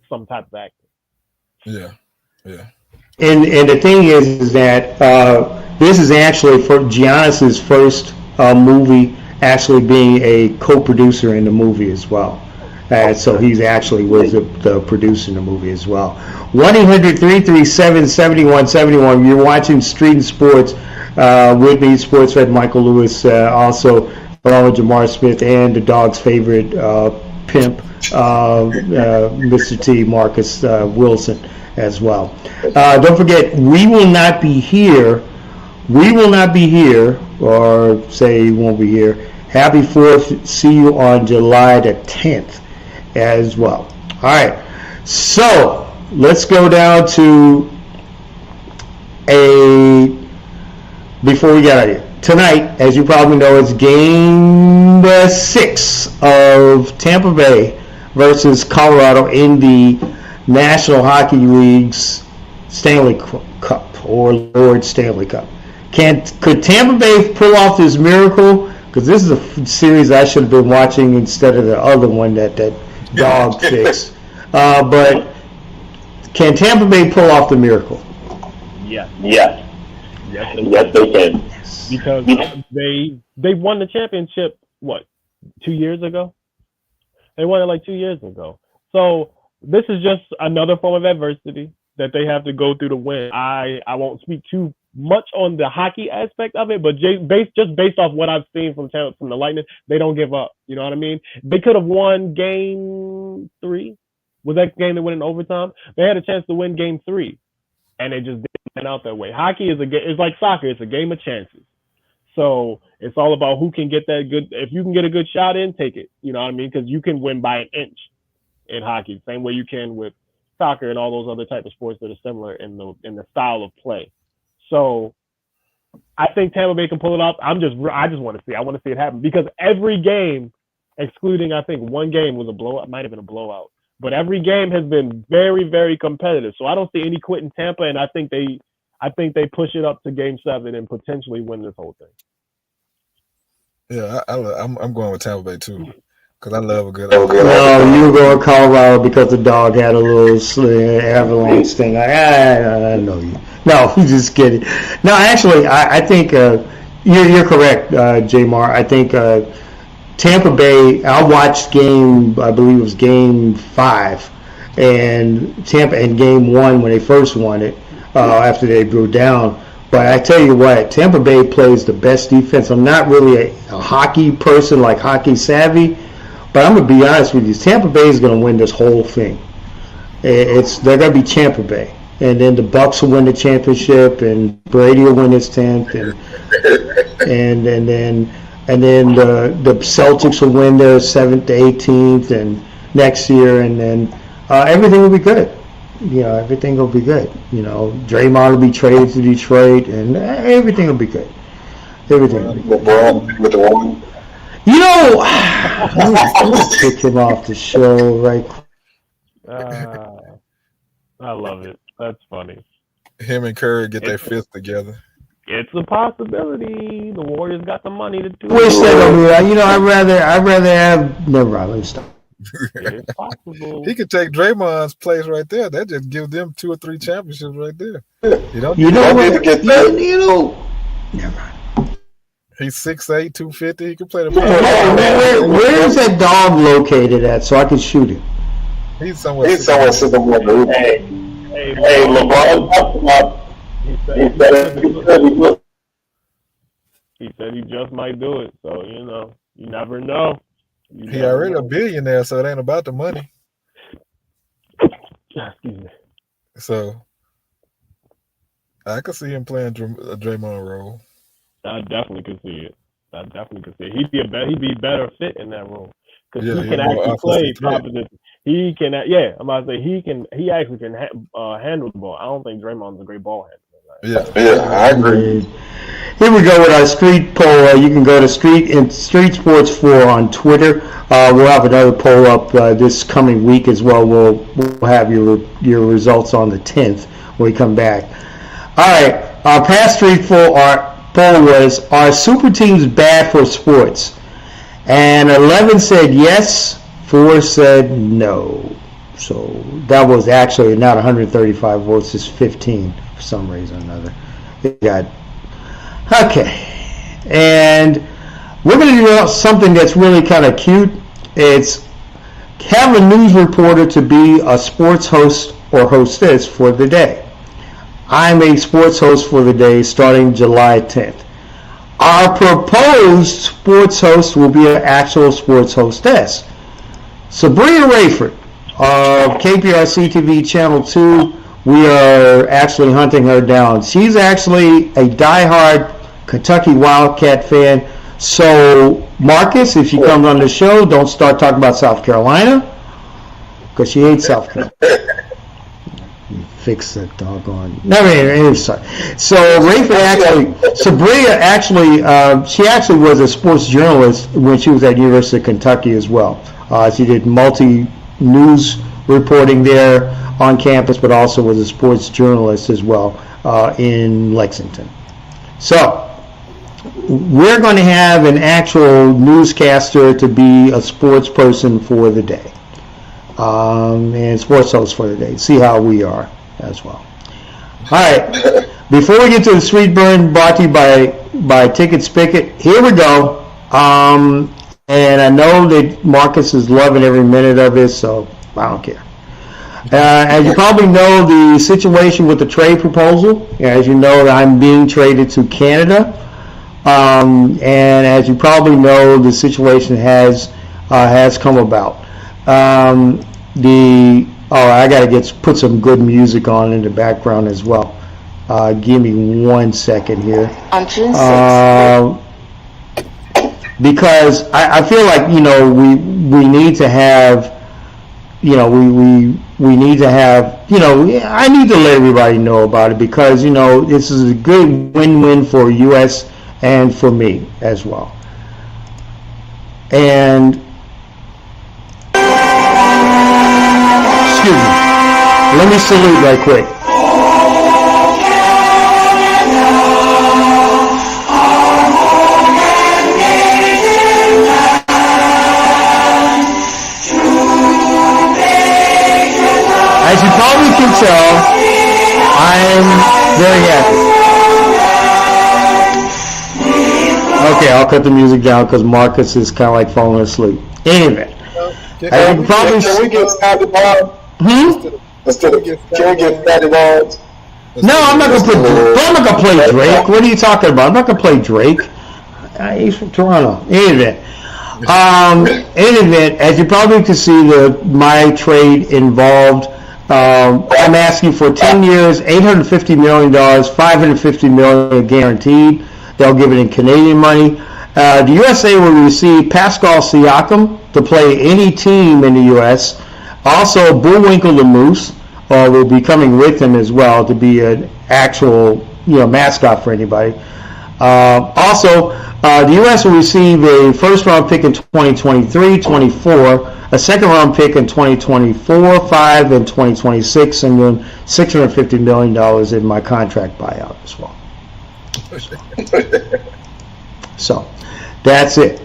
some type of acting. Yeah, yeah. And the thing is that this is actually for Giannis's first movie, actually being a co-producer in the movie as well. So he's actually was the producer in the movie as well. 1-800-337-7171. You're watching Street and Sports with me, sports vet Michael Lewis, also along with Jamar Smith and the dog's favorite pimp, Mr. T, Marcus Wilson as well. Don't forget, we will not be here, or say you won't be here. Happy 4th. See you on July the 10th as well. All right. So let's go down to before we get out of here. Tonight, as you probably know, is game 6 of Tampa Bay versus Colorado in the National Hockey League's Stanley Cup, or Lord Stanley Cup. Could Tampa Bay pull off this miracle? Because this is a series I should have been watching instead of the other one that dog fixed. But can Tampa Bay pull off the miracle? Yes. Yes. Yes, they can. Because they won the championship, 2 years ago? They won it like 2 years ago. So this is just another form of adversity that they have to go through to win. I won't speak too much on the hockey aspect of it, but based off what I've seen from the Lightning, they don't give up. You know what I mean? They could have won game 3. Was that game that went in overtime? They had a chance to win game 3, and they just didn't turn out that way. Hockey is it's like soccer. It's a game of chances. So it's all about who can get that good. If you can get a good shot in, take it. You know what I mean? Because you can win by an inch in hockey, same way you can with soccer and all those other type of sports that are similar in the style of play. So I think Tampa Bay can pull it off. I just want to see. I want to see it happen because every game, excluding I think one game was a blowout. Might have been a blowout, but every game has been very, very competitive. So I don't see any quit in Tampa, and I think they push it up to Game 7 and potentially win this whole thing. Yeah, I'm going with Tampa Bay too. Because I love a good. No, you were going Colorado because the dog had a little avalanche thing. I know you. No, I'm just kidding. No, actually, I think you're correct, J-Mar. I think Tampa Bay. I watched I believe it was game 5, and Tampa in game 1 when they first won it after they blew down. But I tell you what, Tampa Bay plays the best defense. I'm not really a hockey person, like hockey savvy. But I'm going to be honest with you. Tampa Bay is going to win this whole thing. They're going to be Tampa Bay. And then the Bucks will win the championship, and Brady will win his 10th. And then the Celtics will win their 7th to 18th and next year. And then everything will be good. Everything will be good. Draymond will be traded to Detroit, and everything will be good. Everything will be good. With the woman. Let's kick him off the show right quick. I love it. That's funny. Him and Curry get their fists together. It's a possibility. The Warriors got the money to do it. Wish that over there. I'd rather have. Never mind. Let me stop. It's possible. He could take Draymond's place right there. That just give them 2 or 3 championships right there. Never mind. He's 6'8", 250. He can play the. Where is that dog located at so I can shoot him? He's somewhere. Hey, LeBron. He said he just might do it. So you never know. He already a billionaire, so it ain't about the money. Excuse me. So I could see him playing a Draymond role. I definitely could see it. He'd be better fit in that role because Yeah, he he's can more actually play offensive threat. top position. He can, yeah. I'm about to say he actually can handle the ball. I don't think Draymond's a great ball handler. Yeah. I agree. Here we go with our street poll. You can go to Street Sports 4 on Twitter. We'll have another poll up this coming week as well. We'll have your results on the 10th when we come back. All right, our past Street poll was, are super teams bad for sports? And 11 said yes, 4 said no. So that was actually not 135 votes, it's 15 for some reason or another. They got okay, and we're going to do something that's really kind of cute. It's have a news reporter to be a sports host or hostess for the day. I'm a sports host for the day starting July 10th. Our proposed sports host will be an actual sports hostess. Sabrina Rayford of KPRC TV Channel 2, we are actually hunting her down. She's actually a diehard Kentucky Wildcat fan. So, Marcus, if she comes on the show, don't start talking about South Carolina, because she hates South Carolina. Fix that doggone. No, I'm sorry. So, Sabrina she actually was a sports journalist when she was at University of Kentucky as well. She did multi-news reporting there on campus, but also was a sports journalist as well in Lexington. So, we're going to have an actual newscaster to be a sports person for the day, and sports host for the day. See how we are as well. All right. Before we get to the Sweet Burn, brought to you by Ticket Spicket, here we go. And I know that Marcus is loving every minute of this, so I don't care. As you probably know, the situation with the trade proposal, as you know, I'm being traded to Canada. And as you probably know, the situation has come about. I got to put some good music on in the background as well. Give me 1 second here. On June 6th. Because I feel like, we need to have, we need to have, I need to let everybody know about it because, this is a good win-win for U.S. and for me as well. And, excuse me, let me salute right quick. As you probably can tell, I'm very happy. Okay, I'll cut the music down because Marcus is kind of like falling asleep. Anyway, Can we get started on? Can we get started on? No, I'm not gonna play Drake. What are you talking about? I'm not gonna play Drake. He's from Toronto. In any event, as you probably can see, my trade involved. I'm asking for 10 years, $850 million, $550 million guaranteed. They'll give it in Canadian money. The USA will receive Pascal Siakam to play any team in the U.S. Also, Bullwinkle the Moose will be coming with him as well to be an actual mascot for anybody. Also, the U.S. will receive a first-round pick in 2023, 24, a second-round pick in 2024, 5 in 2026, and then $650 million in my contract buyout as well. So, that's it.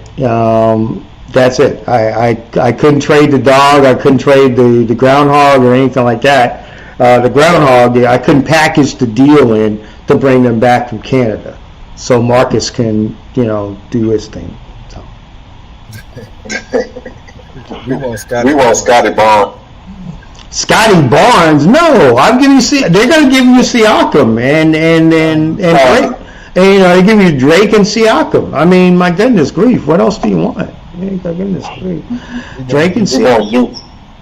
That's it. I couldn't trade the dog. I couldn't trade the groundhog or anything like that. The groundhog, I couldn't package the deal in to bring them back from Canada, so Marcus can do his thing. So. We want Scotty Barnes. Scotty Barnes? No, I'm giving you. They're going to give you Siakam and Drake. And, they give you Drake and Siakam. I mean, my goodness grief, what else do you want? My goodness grief, Drake and Siakam.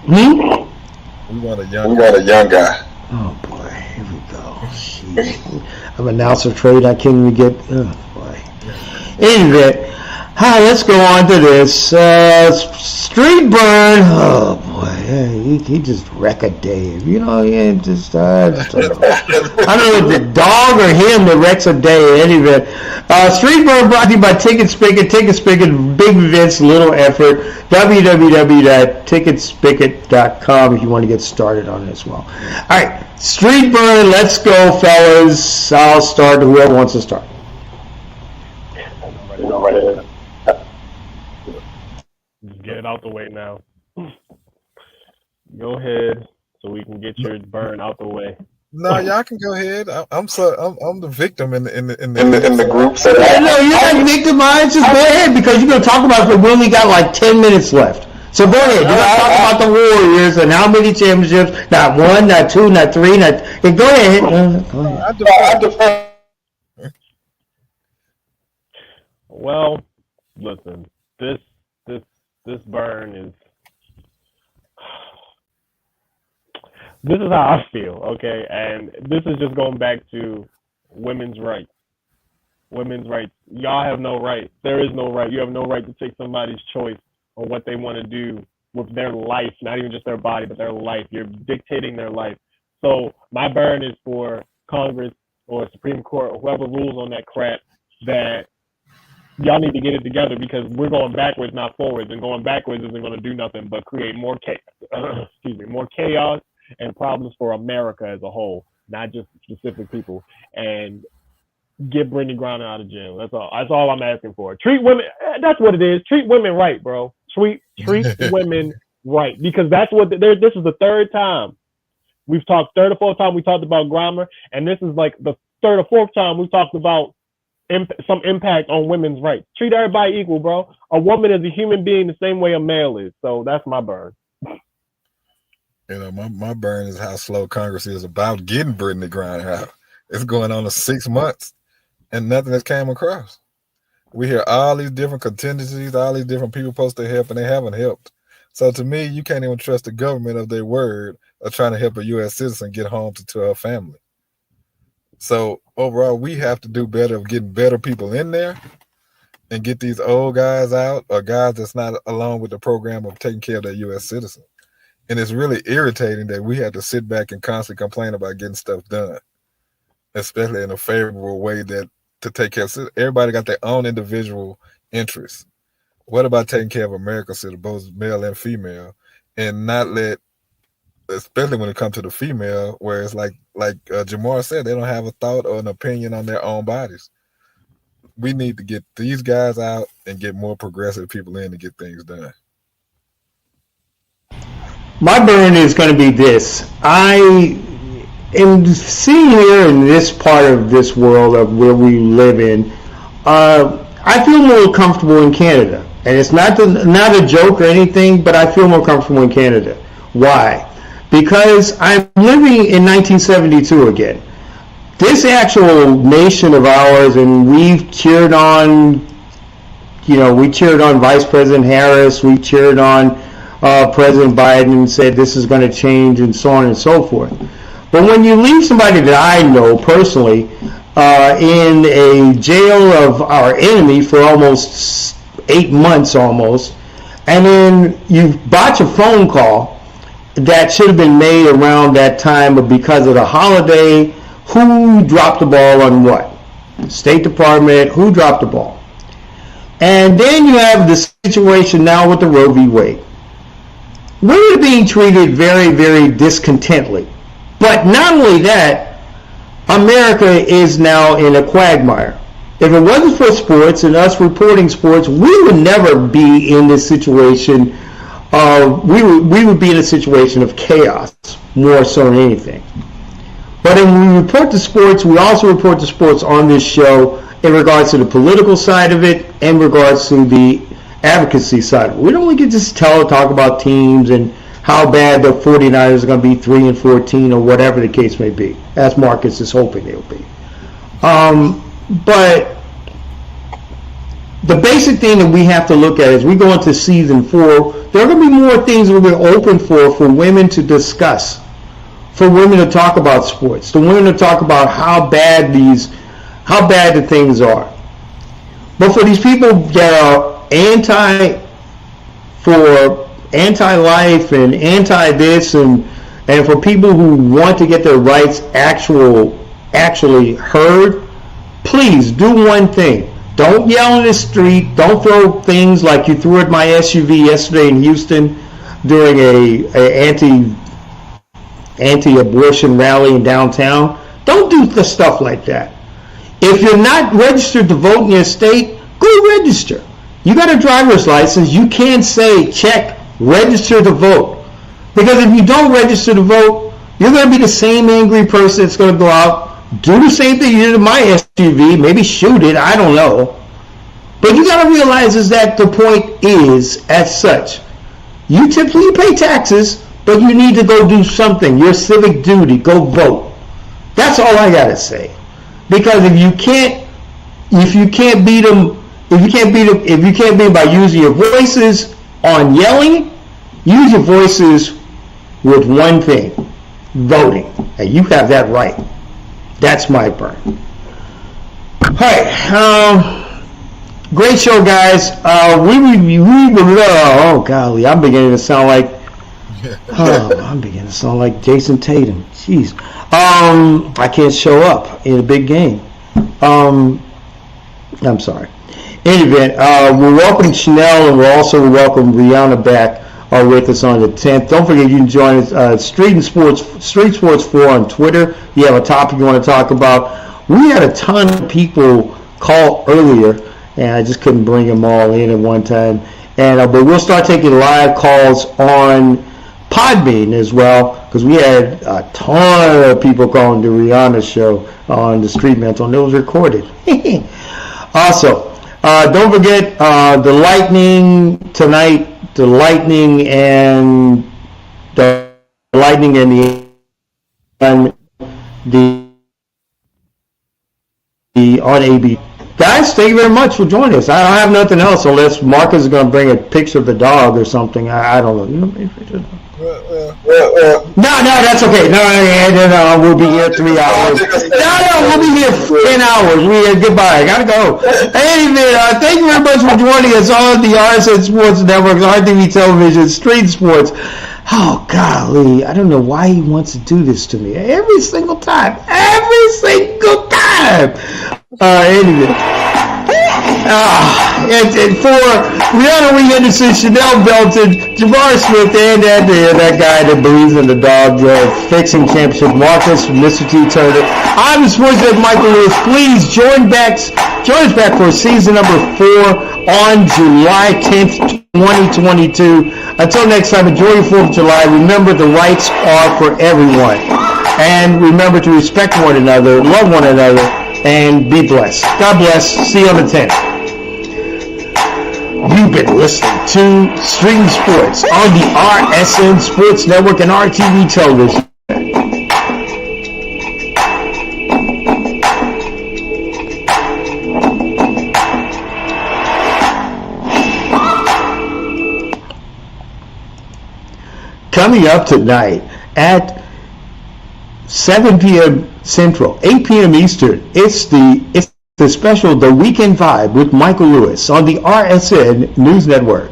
We want a young. We got a young guy. Oh boy, here we go. I'm announcer trade. I can't even get. Oh boy. Anyway, hi. Let's go on to this street burn. Oh boy, he just wreck a Dave. You know, I don't know if the dog or him that wrecks a day. Anyway, street burn brought to you by Ticket Spigot. Ticket Spigot, big events, little effort. www.ticketspigot.com if you want to get started on it as well. All right, street burn. Let's go, fellas. I'll start. Whoever wants to start. Get it out the way now. Go ahead, so we can get your burn out the way. No, y'all can go ahead. I'm the victim in the group. So no, you're not victimized. Just go ahead because you're gonna talk about it. We only got like 10 minutes left. So go ahead. You're gonna talk about the Warriors and how many championships? Not one, not two, not three, not. Hey, go ahead. Go ahead. I defer. Well, listen. This burn is. This is how I feel, okay? And this is just going back to women's rights. Women's rights. Y'all have no right. There is no right. You have no right to take somebody's choice on what they want to do with their life, not even just their body, but their life. You're dictating their life. So my burn is for Congress or Supreme Court or whoever rules on that crap that y'all need to get it together because we're going backwards, not forwards. And going backwards isn't going to do nothing but create more more chaos and problems for America as a whole, not just specific people. And get Brittany Griner out of jail. That's all. That's all I'm asking for. Treat women. That's what it is. Treat women right, bro. Treat women right, because that's what. This is the third time we've talked. Third or fourth time we talked about Griner, and this is like the third or fourth time we talked about some impact on women's rights. Treat everybody equal, bro. A woman is a human being the same way a male is. So that's my burn. You know, my burn is how slow Congress is about getting Brittany Griner out. It's going on 6 months, and nothing has came across. We hear all these different contingencies, all these different people supposed to help, and they haven't helped. So to me, you can't even trust the government of their word of trying to help a U.S. citizen get home to her family. So overall, we have to do better of getting better people in there and get these old guys out or guys that's not along with the program of taking care of their U.S. citizen. And it's really irritating that we have to sit back and constantly complain about getting stuff done, especially in a favorable way that to take care of citizens. Everybody got their own individual interests. What about taking care of America's citizens, both male and female, and not let, especially when it comes to the female, where it's like Jamar said, they don't have a thought or an opinion on their own bodies. We need to get these guys out and get more progressive people in to get things done. My burn is going to be this. I am seeing here in this part of this world of where we live in, I feel more comfortable in Canada. And it's not a joke or anything, but I feel more comfortable in Canada. Why? Because I'm living in 1972 again. This actual nation of ours, and we've cheered on, we cheered on Vice President Harris, we cheered on President Biden and said this is going to change and so on and so forth. But when you leave somebody that I know personally in a jail of our enemy for almost 8 months almost, and then you botch a phone call that should have been made around that time, but because of the holiday, who dropped the ball on what? State Department, who dropped the ball? And then you have the situation now with the Roe v. Wade. Women are being treated very, very discontently. But not only that, America is now in a quagmire. If it wasn't for sports and us reporting sports, we would never be in this situation. We would be in a situation of chaos more so than anything. But when we report the sports, we also report the sports on this show in regards to the political side of it and in regards to the advocacy side of it. We don't only get to talk about teams and how bad the 49ers are going to be 3-14 or whatever the case may be, as Marcus is hoping they'll be. But the basic thing that we have to look at is we go into season 4, there are going to be more things that we're open for women to discuss for women to talk about sports, the women to talk about how bad the things are. But for these people that are anti-life and anti-this, and for people who want to get their rights actually heard, please do one thing. Don't yell in the street. Don't throw things like you threw at my SUV yesterday in Houston during a anti-abortion rally in downtown. Don't do the stuff like that. If you're not registered to vote in your state, go register. You got a driver's license. You can't say, check, register to vote. Because if you don't register to vote, you're going to be the same angry person that's going to go out, do the same thing you did in my SUV, maybe shoot it, I don't know. But you got to realize is that the point is, as such, you typically pay taxes, but you need to go do something, your civic duty, go vote. That's all I got to say. Because if you can't beat them by using your voices on yelling, use your voices with one thing, voting. And you have that right. That's my burn. All right. Great show, guys. Oh, golly. I'm beginning to sound like Jason Tatum. Jeez. I can't show up in a big game. I'm sorry. In any event, we're welcoming Chanel, and we're also welcome Rihanna back with us on the 10th. Don't forget you can join us Street Sports 4 on Twitter. You have a topic you want to talk about. We had a ton of people call earlier, and I just couldn't bring them all in at one time. And but we'll start taking live calls on Podbean as well, because we had a ton of people calling the Rihanna show on the Street Mental, and it was recorded. Also, don't forget the Lightning tonight. The Lightning and the on AB. Guys, thank you very much for joining us. I don't have nothing else unless Marcus is going to bring a picture of the dog or something. I don't know. No, that's okay. No, we'll be here 3 hours. No, we'll be here 10 hours. Goodbye. I gotta go. Anyway, thank you very much for joining us on the RSN Sports Network, RTV Television, Street Sports. Oh, golly. I don't know why he wants to do this to me. Every single time. Anyway. And for Rihanna Henderson, Chanel Belton, Jabbar Smith, and that guy that believes in the dog fixing championship, Marcus, Mr. T. Turner. I'm the sportsman Michael Lewis. Please join us back for season number 4 on July 10th, 2022. Until next time, enjoy your 4th of July. Remember, the rights are for everyone. And remember to respect one another, love one another, and be blessed. God bless. See you on the 10th. You've been listening to Stream Sports on the RSN Sports Network and RTV Television. Coming up tonight at 7 p.m. Central, 8 p.m. Eastern, it's the special The Weekend Vibe with Michael Lewis on the RSN News Network.